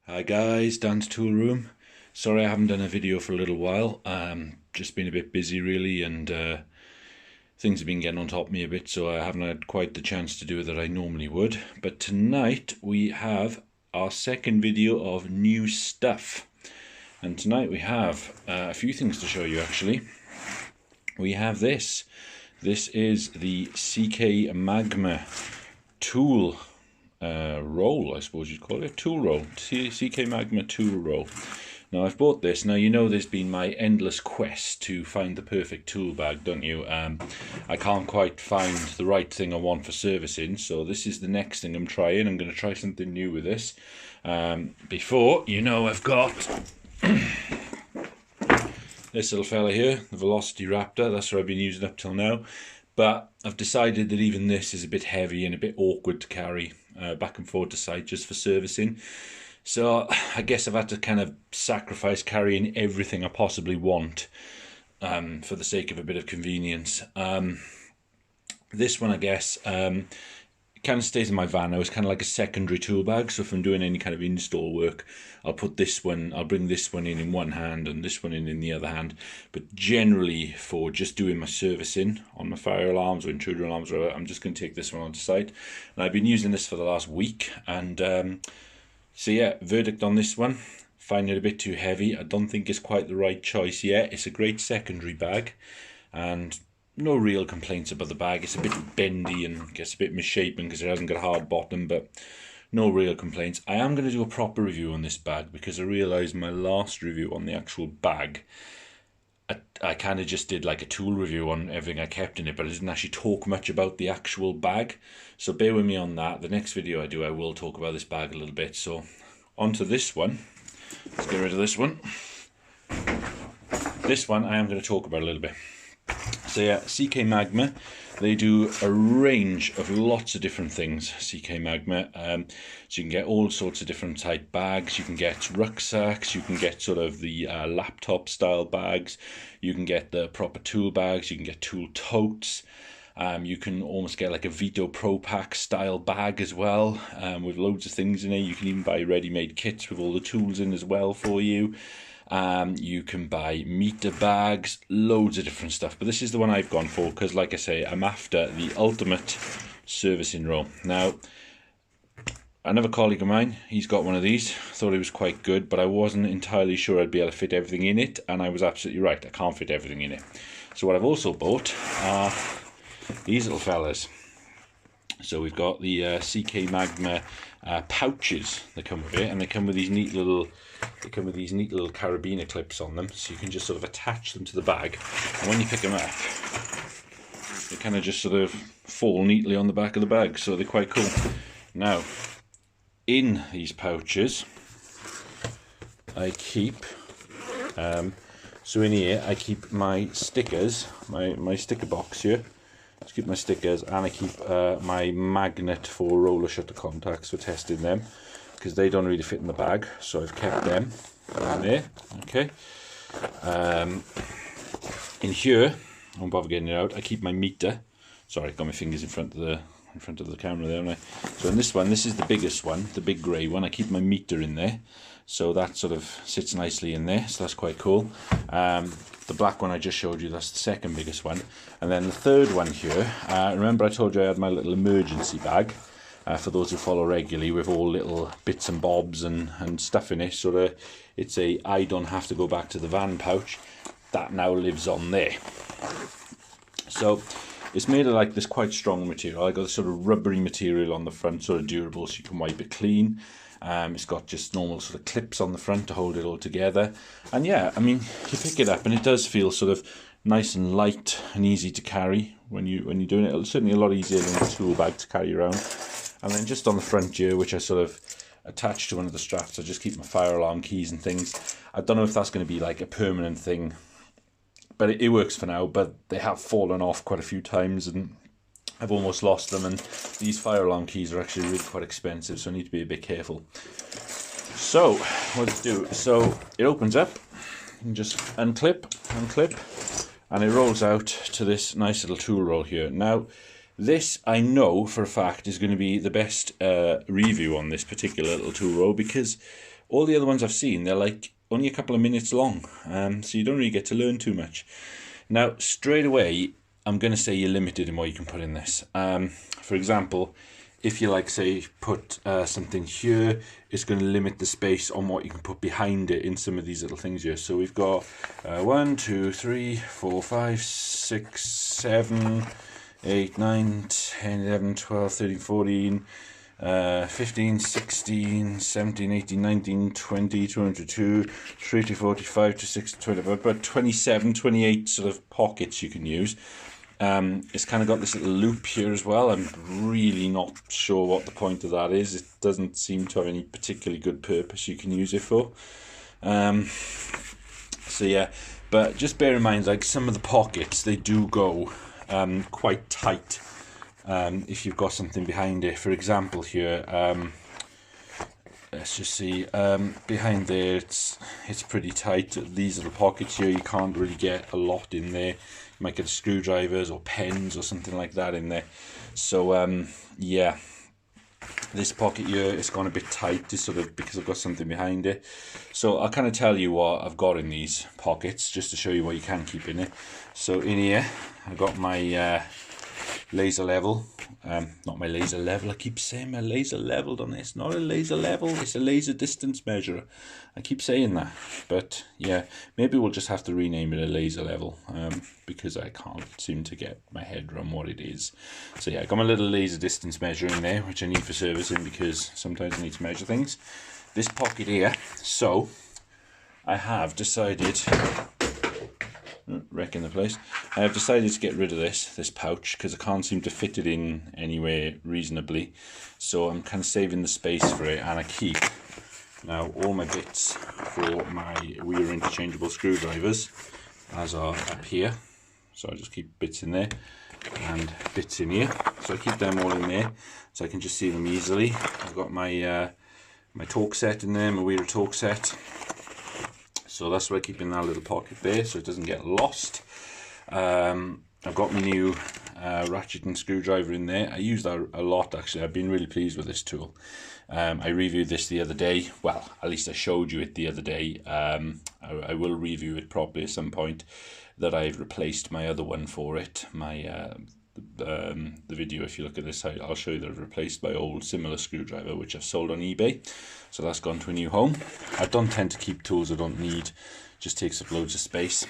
Hi guys, Dan's Tool Room. Sorry I haven't done a video for a little while. Just been a bit busy really, and things have been getting on top of me a bit, so I haven't had quite the chance to do it that I normally would. But tonight we have our second video of new stuff. And tonight we have a few things to show you actually. We have this. This is the CK Magma tool roll, I suppose you'd call it. Tool roll. CK Magma tool roll. Now I've bought this. Now you know there's been my endless quest to find the perfect tool bag, don't you? I can't quite find the right thing I want for servicing, so this is the next thing I'm trying. I'm going to try something new with this. Before, you know, I've got this little fella here, the Velocity Raptor. That's what I've been using up till now. But I've decided that even this is a bit heavy and a bit awkward to carry back and forth to site just for servicing. So I guess I've had to kind of sacrifice carrying everything I possibly want for the sake of a bit of convenience. This one, I guess, it kind of stays in my van now. It's kind of like a secondary tool bag. So if I'm doing any kind of install work, I'll put this one, I'll bring this one in one hand and this one in the other hand. But generally for just doing my servicing on my fire alarms or intruder alarms, or I'm just going to take this one onto site. And I've been using this for the last week. And so yeah, verdict on this one. Find it a bit too heavy. I don't think it's quite the right choice yet. It's a great secondary bag. And no real complaints about the bag. It's a bit bendy and gets a bit misshapen because it hasn't got a hard bottom, but no real complaints. I am going to do a proper review on this bag because I realised my last review on the actual bag, I kind of just did like a tool review on everything I kept in it, but I didn't actually talk much about the actual bag. So bear with me on that. The next video I do, I will talk about this bag a little bit. So onto this one. Let's get rid of this one. This one I am going to talk about a little bit. So yeah, CK Magma, they do a range of lots of different things, CK Magma. So you can get all sorts of different type bags. You can get rucksacks, you can get sort of the laptop style bags, you can get the proper tool bags, you can get tool totes. You can almost get like a Vito Pro Pack style bag as well, with loads of things in it. You can even buy ready-made kits with all the tools in as well for you. You can buy meter bags, loads of different stuff, but this is the one I've gone for because, like I say, I'm after the ultimate servicing roll. Now, another colleague of mine, he's got one of these, thought it was quite good, but I wasn't entirely sure I'd be able to fit everything in it, and I was absolutely right, I can't fit everything in it. So what I've also bought are these little fellas. So we've got the CK Magma pouches that come with it, and they come with these neat little carabiner clips on them, so you can just sort of attach them to the bag, and when you pick them up, they kind of just sort of fall neatly on the back of the bag, so they're quite cool. Now, in these pouches, I keep so in here I keep my stickers, my sticker box here. Just keep my stickers, and I keep my magnet for roller shutter contacts for testing them, because they don't really fit in the bag, so I've kept them in there. Okay. In here, I won't bother getting it out. I keep my meter. Sorry, I've got my fingers in front of the camera there, haven't I? So in this one, this is the biggest one, the big grey one. I keep my meter in there, so that sort of sits nicely in there. So that's quite cool. The black one I just showed you, that's the second biggest one. And then the third one here, remember I told you I had my little emergency bag, for those who follow regularly, with all little bits and bobs and stuff in it. So it's a I don't have to go back to the van pouch. That now lives on there. So it's made of like this quite strong material. I got this sort of rubbery material on the front, sort of durable, so you can wipe it clean. It's got just normal sort of clips on the front to hold it all together, and yeah, I mean, you pick it up and it does feel sort of nice and light and easy to carry when you're doing it. It's certainly a lot easier than a tool bag to carry around. And then just on the front here, which I sort of attach to one of the straps, I just keep my fire alarm keys and things. I don't know if that's going to be like a permanent thing, but it works for now. But they have fallen off quite a few times and I've almost lost them, and these fire alarm keys are actually really quite expensive, so I need to be a bit careful. So what to do, so it opens up, you can just unclip, and it rolls out to this nice little tool roll here. Now This, I know for a fact, is going to be the best review on this particular little tool row, because all the other ones I've seen, they're like only a couple of minutes long, so you don't really get to learn too much. Now, straight away, I'm going to say you're limited in what you can put in this. For example, if you like, say, put something here, it's going to limit the space on what you can put behind it in some of these little things here. So we've got 1, 2, 3, 4, 5, 6, 7, 8, 9, 10, 11, 12, 13, 14, 15, 16, 17, 18, 19, 20, 22, 30, 45 to 60, 20, about 27, 28 sort of pockets you can use. It's kind of got this little loop here as well. I'm really not sure what the point of that is. It doesn't seem to have any particularly good purpose you can use it for. So yeah, but just bear in mind, like, some of the pockets, they do go quite tight if you've got something behind it. For example here, let's just see, behind there it's pretty tight. These little pockets here, you can't really get a lot in there. You might get screwdrivers or pens or something like that in there. So yeah, this pocket here is gone a bit tight, just sort of because I've got something behind it. So I'll kind of tell you what I've got in these pockets, just to show you what you can keep in it. So in here, I've got my laser level. Not my laser level, I keep saying my laser leveled on this. Not a laser level, it's a laser distance measurer. I keep saying that, but yeah, maybe we'll just have to rename it a laser level, because I can't seem to get my head around what it is. So yeah, I got my little laser distance measure in there, which I need for servicing because sometimes I need to measure things. This pocket here, so I have decided, wrecking the place, I have decided to get rid of this pouch because I can't seem to fit it in anywhere reasonably, so I'm kind of saving the space for it. And I keep now all my bits for my wheel interchangeable screwdrivers, as are up here, so I just keep bits in there and bits in here, so I keep them all in there so I can just see them easily. I've got my my torque set in there, my wheel torque set. So that's why I keep in that little pocket there, so it doesn't get lost. I've got my new ratchet and screwdriver in there. I use that a lot, actually. I've been really pleased with this tool. I reviewed this the other day. Well, at least I showed you it the other day. I will review it properly at some point, that I've replaced my other one for it. My the video, if you look at this, I'll show you that I've replaced my old similar screwdriver, which I've sold on eBay. So that's gone to a new home. I don't tend to keep tools I don't need, just takes up loads of space.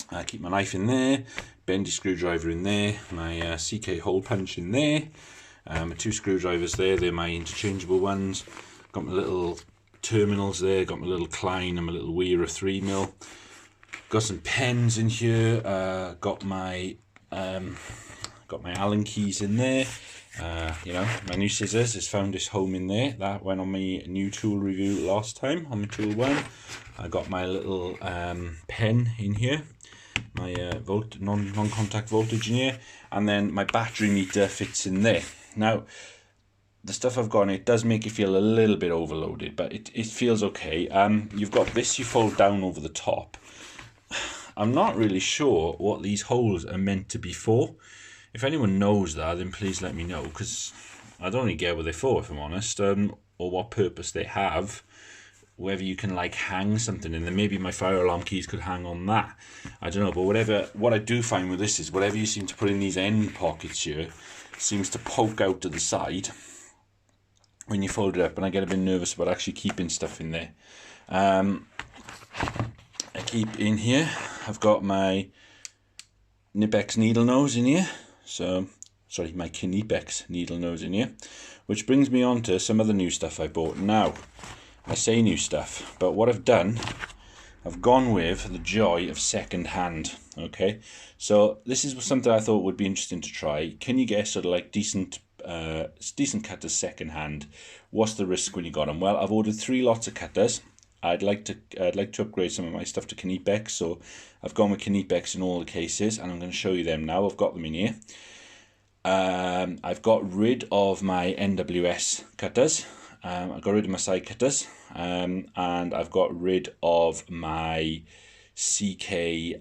I keep my knife in there, bendy screwdriver in there, my CK hole punch in there, my two screwdrivers there, they're my interchangeable ones. Got my little terminals there, got my little Klein and my little Weir 3mm. Got some pens in here, got my Allen keys in there. You know, my new scissors has found its home in there. That went on my new tool review last time on my tool one. I got my little pen in here, my non-contact voltage in here, and then my battery meter fits in there. Now, the stuff I've got in it does make you feel a little bit overloaded, but it feels okay. You've got this you fold down over the top. I'm not really sure what these holes are meant to be for. If anyone knows that, then please let me know, because I don't really get what they're for, if I'm honest, or what purpose they have. Whether you can like hang something in there, maybe my fire alarm keys could hang on that. I don't know, but whatever. What I do find with this is whatever you seem to put in these end pockets here seems to poke out to the side when you fold it up, and I get a bit nervous about actually keeping stuff in there. I keep in here, I've got my Knipex needle nose in here, so sorry, my Knipex needle nose in here, which brings me on to some of the new stuff I bought. Now, I say new stuff, but what I've done, I've gone with the joy of second hand. Okay, so this is something I thought would be interesting to try. Can you get sort of like decent cutters second hand? What's the risk when you got them? Well, I've ordered 3 lots of cutters. I'd like to upgrade some of my stuff to Knipex, so I've gone with Knipex in all the cases, and I'm going to show you them now. I've got them in here. I've got rid of my NWS cutters. I got rid of my side cutters, and I've got rid of my CK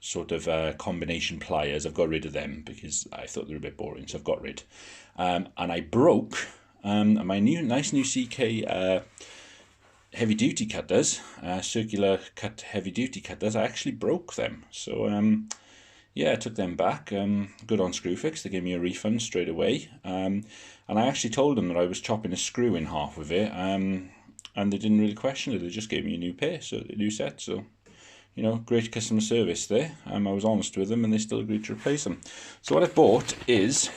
sort of combination pliers. I've got rid of them because I thought they were a bit boring, so I've got rid. And I broke my nice new CK heavy duty cutters, circular cut heavy duty cutters. I actually broke them, so yeah, I took them back. Good on Screwfix. They gave me a refund straight away, and I actually told them that I was chopping a screw in half with it, and they didn't really question it. They just gave me a new pair, so a new set. So, you know, great customer service there. I was honest with them, and they still agreed to replace them. So what I've bought is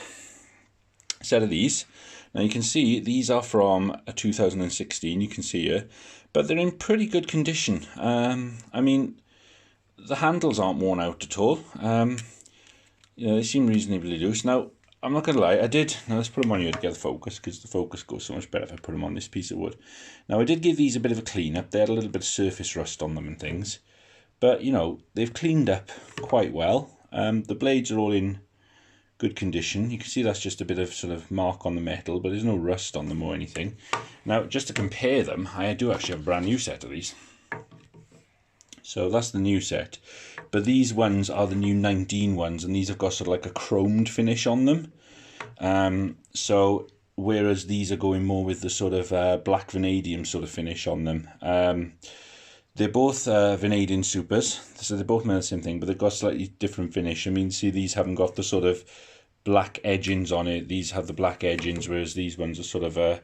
a set of these. Now you can see these are from 2016, you can see here, but they're in pretty good condition. I mean, the handles aren't worn out at all. You know, they seem reasonably loose. Now, I'm not going to lie, now let's put them on here to get the focus, because the focus goes so much better if I put them on this piece of wood. Now, I did give these a bit of a clean up. They had a little bit of surface rust on them and things, but, you know, they've cleaned up quite well. The blades are all in good condition. You can see that's just a bit of sort of mark on the metal, but there's no rust on them or anything. Now, just to compare them, I do actually have a brand new set of these. So that's the new set, but these ones are the new 19 ones, and these have got sort of like a chromed finish on them. So whereas these are going more with the sort of black vanadium sort of finish on them. They're both vanadium supers, so they're both made the same thing, but they've got slightly different finish. I mean, see, these haven't got the sort of black edgings on it. These have the black edgings, whereas these ones are sort of a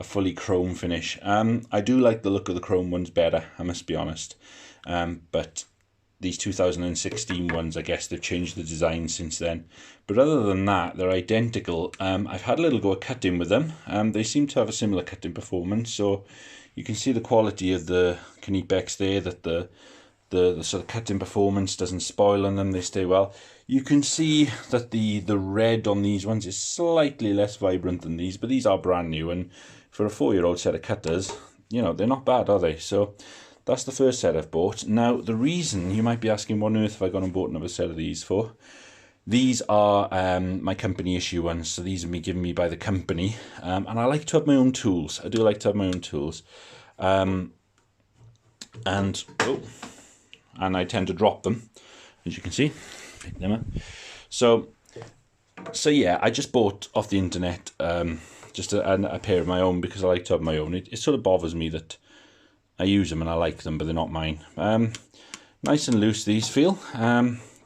fully chrome finish. I do like the look of the chrome ones better, I must be honest. But these 2016 ones, I guess they've changed the design since then. But other than that, they're identical. I've had a little go at cutting with them. They seem to have a similar cutting performance, so you can see the quality of the Knipex there, that the sort of cutting performance doesn't spoil on them, they stay well. You can see that the red on these ones is slightly less vibrant than these, but these are brand new, and for a 4-year-old set of cutters, you know, they're not bad, are they? So that's the first set I've bought. Now, the reason, you might be asking, what on earth have I gone and bought another set of these for? These are my company issue ones, so these are given me by the company, and I like to have my own tools. I do like to have my own tools, and I tend to drop them, as you can see. Pick them up. So yeah, I just bought off the internet just a pair of my own, because I like to have my own. It sort of bothers me that I use them and I like them, but they're not mine. Nice and loose these feel.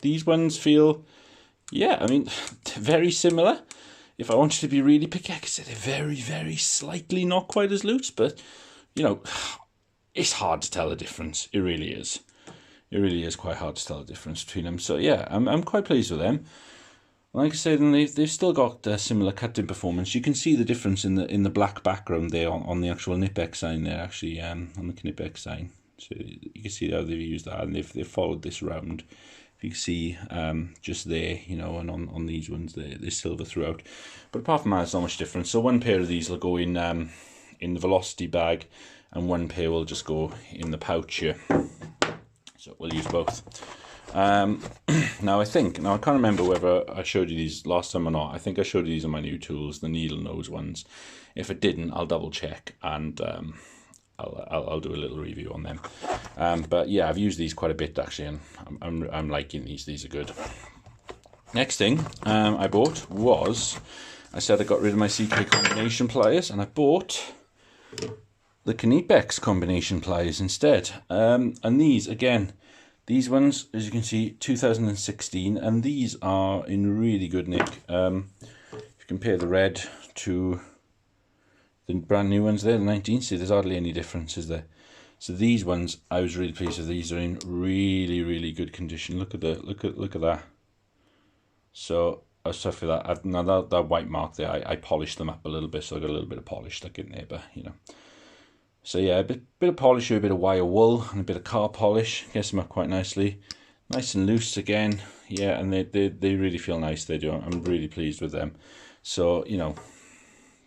These ones feel, yeah, I mean, very similar. If I wanted to be really picky, I could say they're very, very slightly not quite as loose, but, you know, it's hard to tell the difference. It really is. It really is quite hard to tell the difference between them. So, yeah, I'm quite pleased with them. Like I said, they've still got similar cutting performance. You can see the difference in the black background there on the actual Knipex sign there, actually, on the Knipex sign. So you can see how they've used that, and they've followed this round. If you can see just there, you know, and on these ones, they're silver throughout. But apart from that, it's not much difference. So one pair of these will go in the velocity bag, and one pair will just go in the pouch here. So we'll use both. Now I can't remember whether I showed you these last time or not. I think I showed you these on my new tools, the needle nose ones. If I didn't, I'll double check, and I'll do a little review on them. But yeah, I've used these quite a bit actually, and I'm liking these. These are good. Next thing I bought was, I said I got rid of my CK combination pliers, and I bought the Knipex combination pliers instead. And these, again, these ones, as you can see, 2016, and these are in really good nick. If you compare the red to the brand new ones there, the 19, see, there's hardly any difference, is there? So these ones, I was really pleased with. These are in really, really good condition. Look at that. So I was tough with that. Now that white mark there, I polished them up a little bit, so I got a little bit of polish stuck in there, but you know. So yeah, a bit of polish here, a bit of wire wool, and a bit of car polish. Gets them up quite nicely. Nice and loose again. Yeah, and they really feel nice. They do. I'm really pleased with them. So, you know,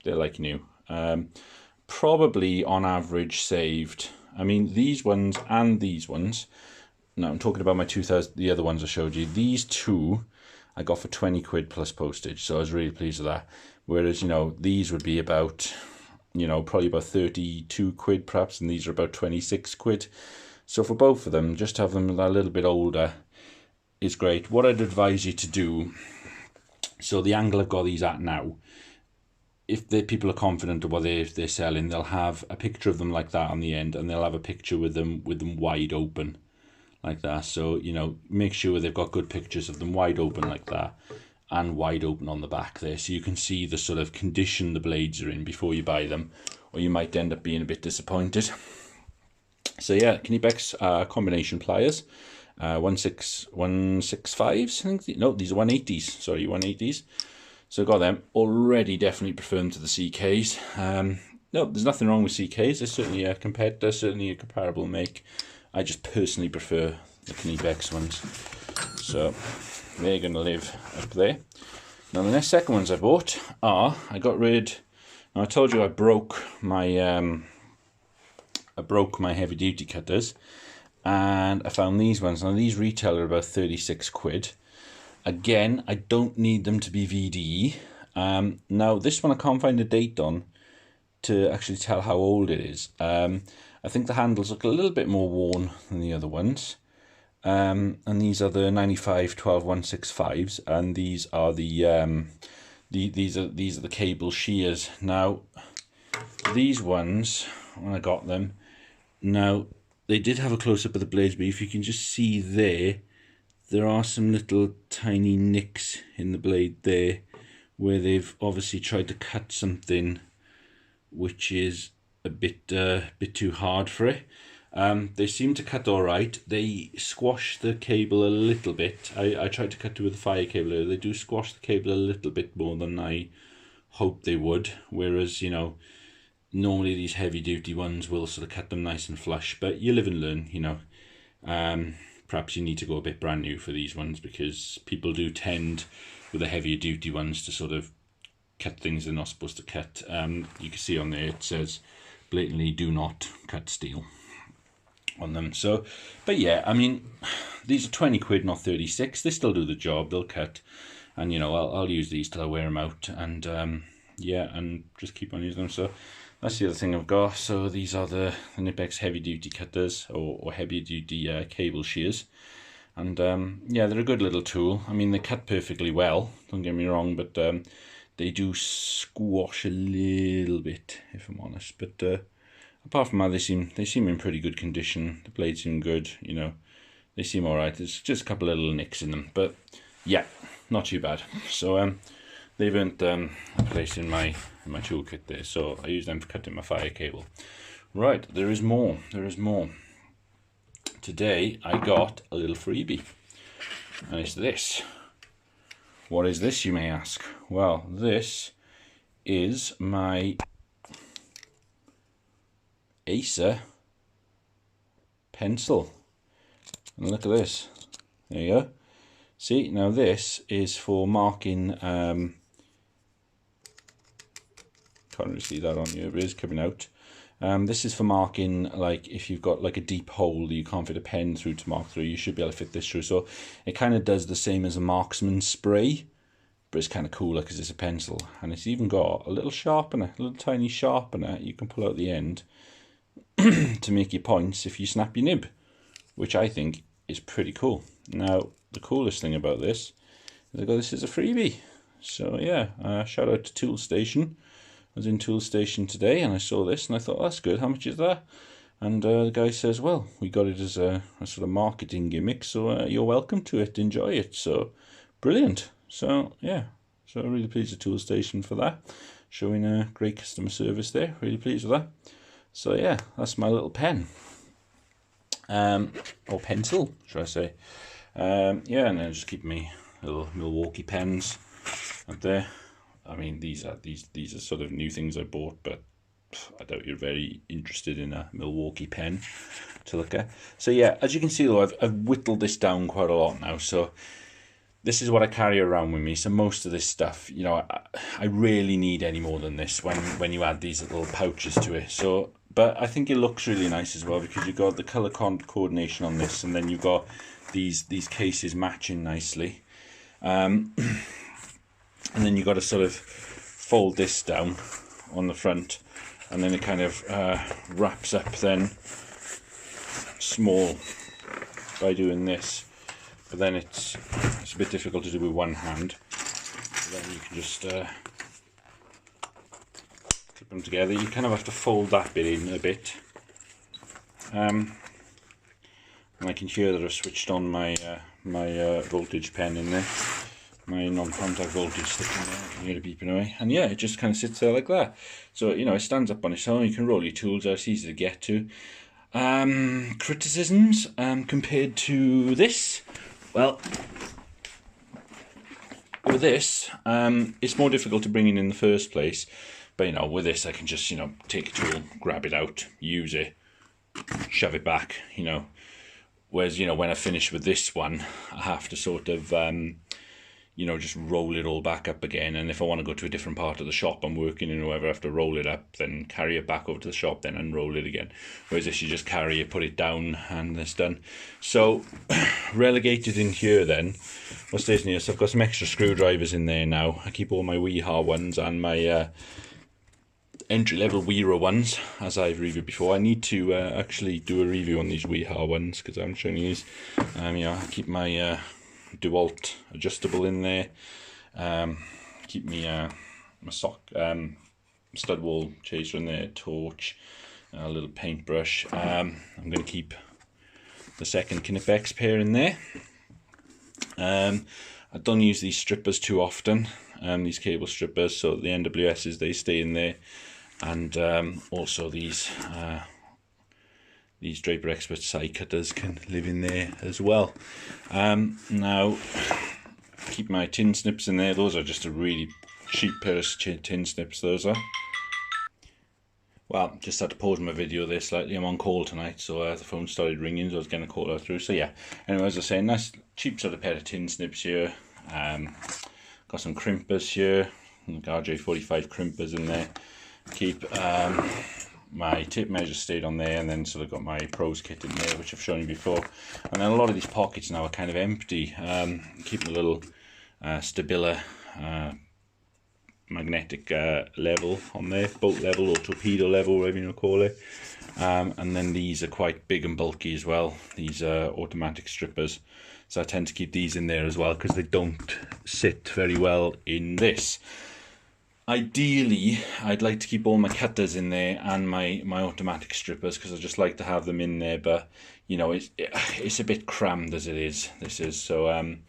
they're like new. Probably on average saved. I mean, these ones and these ones. No, I'm talking about my 2000. The other ones I showed you. These two I got for 20 quid plus postage. So I was really pleased with that. Whereas, you know, these would be about, you know, probably about 32 quid perhaps, and these are about 26 quid. So for both of them, just to have them a little bit older, is great. What I'd advise you to do, so the angle I've got these at now, if the people are confident of what they're selling, they'll have a picture of them like that on the end, and they'll have a picture with them wide open like that. So, you know, make sure they've got good pictures of them wide open like that, and wide open on the back there, so you can see the sort of condition the blades are in before you buy them, or you might end up being a bit disappointed. So yeah, Knipex combination pliers, 165s, I think. No, these are 180s. Sorry, 180s. So got them. Already definitely prefer them to the CKs. No, there's nothing wrong with CKs. They're certainly a competitor, certainly a comparable make. I just personally prefer the Knipex ones. So they're going to live up there. Now the next second ones I bought are, I got rid, now I told you I broke my heavy duty cutters, and I found these ones. Now these retail at about 36 quid. Again, I don't need them to be VDE. Now this one I can't find a date on to actually tell how old it is. I think the handles look a little bit more worn than the other ones. And these are the 95 12 165s, and these are the these are the cable shears. Now these ones, when I got them, now they did have a close-up of the blades, but if you can just see there are some little tiny nicks in the blade there where they've obviously tried to cut something which is a bit too hard for it. They seem to cut all right. They squash the cable a little bit. I tried to cut it with a fire cable. They do squash the cable a little bit more than I hoped they would. Whereas, you know, normally these heavy duty ones will sort of cut them nice and flush. But you live and learn, you know. Perhaps you need to go a bit brand new for these ones, because people do tend with the heavier duty ones to sort of cut things they're not supposed to cut. You can see on there it says blatantly do not cut steel on them. So, but yeah, I mean, these are 20 quid, not 36. They still do the job. They'll cut, and you know, I'll use these till I wear them out, and yeah, and just keep on using them. So that's the other thing I've got. So these are the Knipex heavy duty cutters, or heavy duty cable shears, and yeah, they're a good little tool. I mean, they cut perfectly well, don't get me wrong, but they do squash a little bit, if I'm honest. But apart from that, they seem in pretty good condition. The blades seem good, you know. They seem all right. There's just a couple of little nicks in them, but yeah, not too bad. So they've earned a place in my toolkit there. So I use them for cutting my fire cable. Right, there is more. There is more. Today I got a little freebie, and it's this. What is this, you may ask? Well, this is my Acer pencil, and look at this. There you go. See, now this is for marking, can't really see that on you, it is coming out. This is for marking, like if you've got like a deep hole that you can't fit a pen through to mark through, you should be able to fit this through. So it kind of does the same as a marksman spray, but it's kind of cooler because it's a pencil, and it's even got a little sharpener, a little tiny sharpener you can pull out the end to make your points if you snap your nib, which I think is pretty cool. Now the coolest thing about this is I got this as a freebie. So yeah, shout out to Tool Station. I was in Tool Station today and I saw this and I thought, that's good, how much is that? And the guy says, well, we got it as a sort of marketing gimmick, so you're welcome to it, enjoy it. So brilliant. So yeah, so really pleased with Tool Station for that, showing a great customer service there. Really pleased with that. So yeah, that's my little pen, or pencil, should I say. Yeah, and then just keep my little Milwaukee pens up there. I mean, these are sort of new things I bought, but I doubt you're very interested in a Milwaukee pen to look at. So yeah, as you can see though, I've whittled this down quite a lot now. So this is what I carry around with me. So most of this stuff, you know, I rarely need any more than this when you add these little pouches to it. So, but I think it looks really nice as well, because you've got the color coordination on this, and then you've got these cases matching nicely. And then you've got to sort of fold this down on the front, and then it kind of wraps up then small by doing this. but then it's a bit difficult to do with one hand. So then you can just clip them together. You kind of have to fold that bit in a bit. And I can hear that I've switched on my voltage pen in there, my non-contact voltage stick in there. I can hear it beeping away, and yeah, it just kind of sits there like that. So you know, it stands up on its own. You can roll your tools out. It's easy to get to. Criticisms compared to this. Well, with this, it's more difficult to bring in the first place. But you know, with this, I can just take a tool, grab it out, use it, shove it back. You know. Whereas, when I finish with this one, I have to sort of, just roll it all back up again. And if I want to go to a different part of the shop I'm working in or whatever, I have to roll it up, then carry it back over to the shop, then unroll it again. Whereas this, you just carry it, put it down, and it's done. So, relegated in here then, what's this in here? So I've got some extra screwdrivers in there now. I keep all my Weeha ones and my entry-level Weera ones, as I've reviewed before. I need to actually do a review on these Weeha ones, because I'm showing you these. I keep my DeWalt adjustable in there. Keep me my stud wall chaser in there, torch, a little paintbrush. I'm going to keep the second Knipex pair in there. I don't use these strippers too often, these cable strippers, so the NWSs, they stay in there. And also these Draper Expert side cutters can live in there as well. Now, keep my tin snips in there. Those are just a really cheap pair of tin snips, those are. Well, just had to pause my video there slightly. I'm on call tonight, so the phone started ringing, so I was getting a call out through. So yeah, anyway, as I was saying, nice cheap sort of pair of tin snips here. Got some crimpers here, RJ45 crimpers in there. Keep my tape measure stayed on there, and then sort of got my pros kit in there, which I've shown you before. And then a lot of these pockets now are kind of empty. Keep a little Stabila magnetic level on there, bolt level or torpedo level, whatever you want to call it. And then these are quite big and bulky as well, these automatic strippers. So I tend to keep these in there as well, because they don't sit very well in this. Ideally, I'd like to keep all my cutters in there and my automatic strippers, because I just like to have them in there. But it's a bit crammed as it is. This is so. And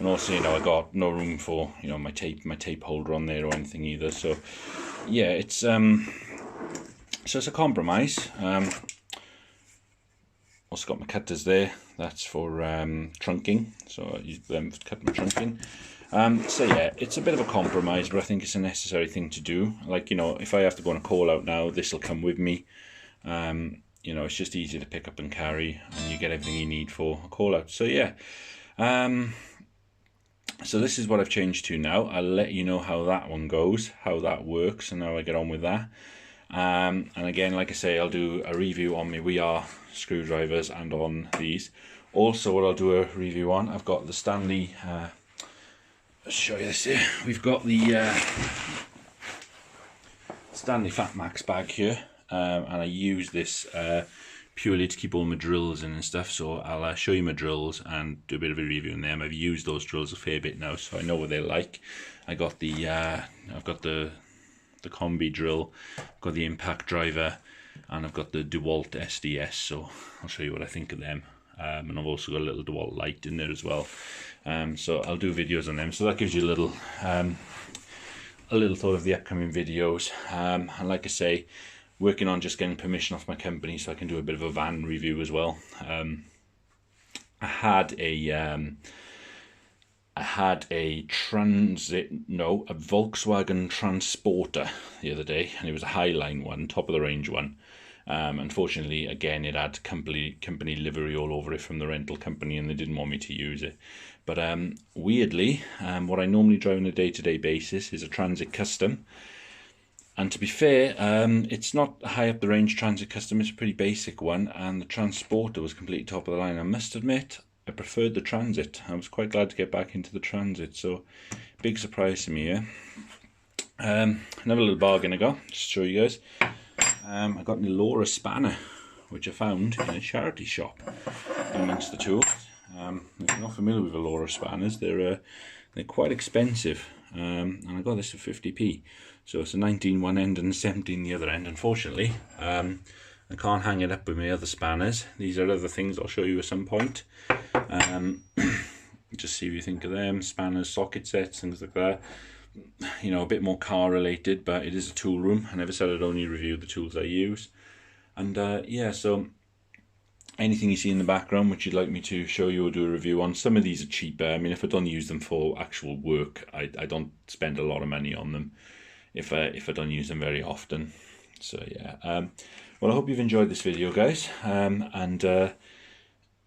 also, I got no room for my tape holder on there or anything either. So yeah, it's a compromise. Also got my cutters there. That's for trunking. So I use them to cut my trunking. So yeah, it's a bit of a compromise, but I think it's a necessary thing to do. Like, if I have to go on a call out now, this will come with me. It's just easy to pick up and carry, and you get everything you need for a call out. So yeah, so this is what I've changed to now. I'll let you know how that one goes, how that works, and how I get on with that. And again, like I say, I'll do a review on my Weeha screwdrivers and on these. Also, what I'll do a review on, I've got the Stanley. Let's show you this here. We've got the Stanley Fat Max bag here, and I use this purely to keep all my drills in and stuff. So I'll show you my drills and do a bit of a review on them. I've used those drills a fair bit now, so I know what they're like. I've got the combi drill, I've got the impact driver, and I've got the DeWalt SDS. So I'll show you what I think of them. And I've also got a little DeWalt light in there as well. So I'll do videos on them. So that gives you a little thought of the upcoming videos. And like I say, working on just getting permission off my company so I can do a bit of a van review as well. I had a Volkswagen Transporter the other day, and it was a Highline one, top of the range one. Unfortunately, again, it had company livery all over it from the rental company, and they didn't want me to use it. But weirdly, what I normally drive on a day-to-day basis is a Transit Custom. And to be fair, it's not a high up the range Transit Custom, it's a pretty basic one, and the Transporter was completely top of the line. I must admit, I preferred the Transit. I was quite glad to get back into the Transit, so big surprise to me here. Another little bargain I got, just to show you guys. I got an Elora spanner, which I found in a charity shop amongst the tools. If you're not familiar with Valora spanners, they're quite expensive, and I got this for 50p. So it's a 19 one end and a 17 the other end. Unfortunately, I can't hang it up with my other spanners. These are other things I'll show you at some point. Just see what you think of them. Spanners, socket sets, things like that. You know, a bit more car related, but it is a tool room. I never said I'd only review the tools I use. And yeah, so anything you see in the background which you'd like me to show you or do a review on, some of these are cheaper. I mean, if I don't use them for actual work, I don't spend a lot of money on them if I don't use them very often. So yeah, well, I hope you've enjoyed this video, guys, and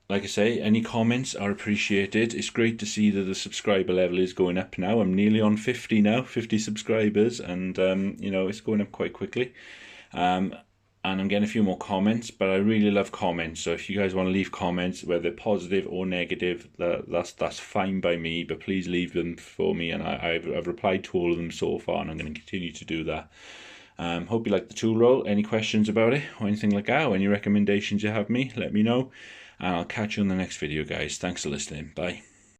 like I say, any comments are appreciated. It's great to see that the subscriber level is going up now. I'm nearly on 50 now, 50 subscribers, and you know, it's going up quite quickly. And I'm getting a few more comments, but I really love comments. So if you guys want to leave comments, whether positive or negative, that's fine by me. But please leave them for me, and I've replied to all of them so far, and I'm going to continue to do that. Hope you like the tool roll. Any questions about it or anything like that, or any recommendations you have me, let me know. And I'll catch you in the next video, guys. Thanks for listening. Bye.